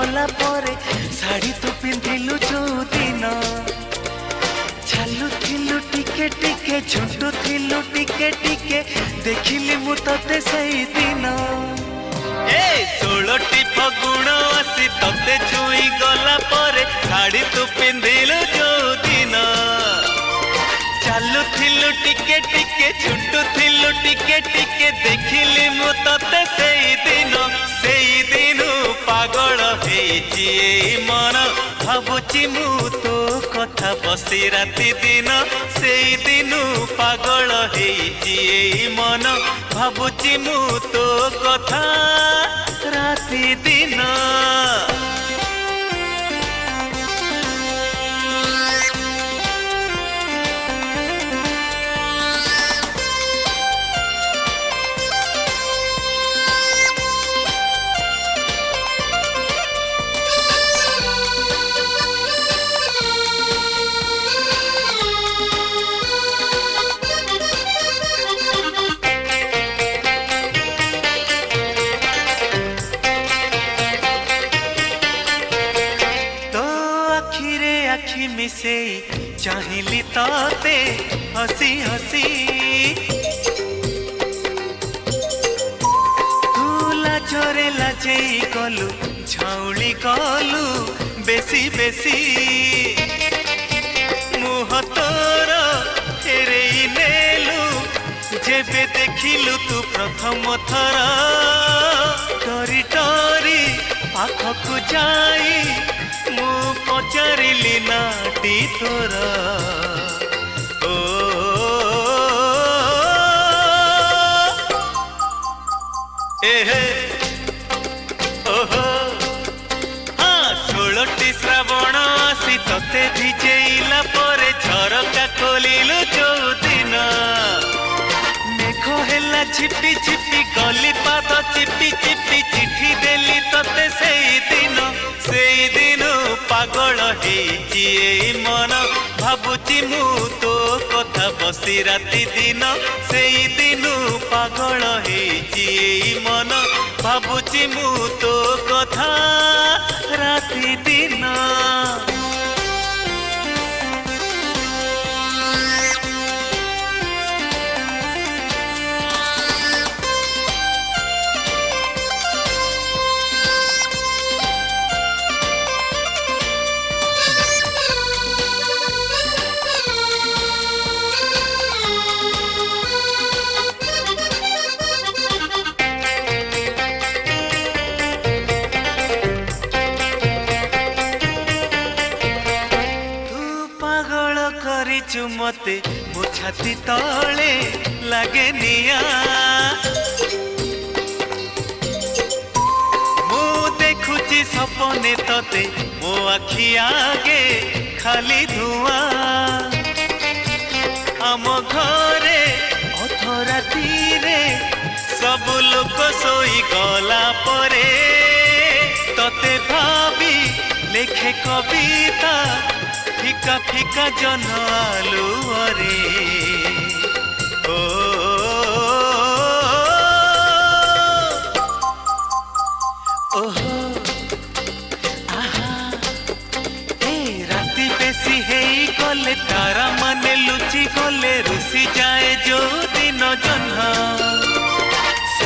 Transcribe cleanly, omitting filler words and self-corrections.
गला परे शाड़ी तू पिंधिलु जो दिन चालुथिलु टिके टिके झुंटुथिलु टिके टिके देखिली मु तते सही दिन ए 16टी फगुण आसी तते छुई गला परे शाड़ी तू पिंधिलु जो दिन चालुथिलु टिके टिके झुंटुथिलु टिके टिके देखिली मु तते सही दिन पागल हेची मन भावुची मु तो कथा बसी राति दिन से दिन पागल हेची मन भावुची मु तो कथा राति दिन आखि मिसे चाहिली ताते हसी हसी तू लाजरे लाजेई गलु झाउली गलु बेसी बेसी मुह तोर फेरेई नेलु जेबे देखिलु तू प्रथम थर डरी डरी पाखकु जाई मु पचारिली नाटी तोर ओ एहे ओहो हाँ 16टी श्रावण आसी तते भिजेइला परे झरका खोलिलु जो दिन मेघ हेला छिपी छिपी गली पाद चिपी चिपी चिठी देली तते सेई दिन पागल हेची मन भावुची मु तो कथा बसी राति दिन सेई दिन पागल हेची मन भावुची मु तो कथा राति दिन करिचु मते मो छाती तले लागे निया मो देखुची सपने तते मो आखि आगे खाली धुआं आम घरे अधराती सब लोक सोई गला परे तते भाभी लेखे कविता फिका फिका जन आलुअरे ओ ओहो आहा ए राति बेसी हेई गले तारा माने लुचि गले रुसी जाए जो दिन जन्हा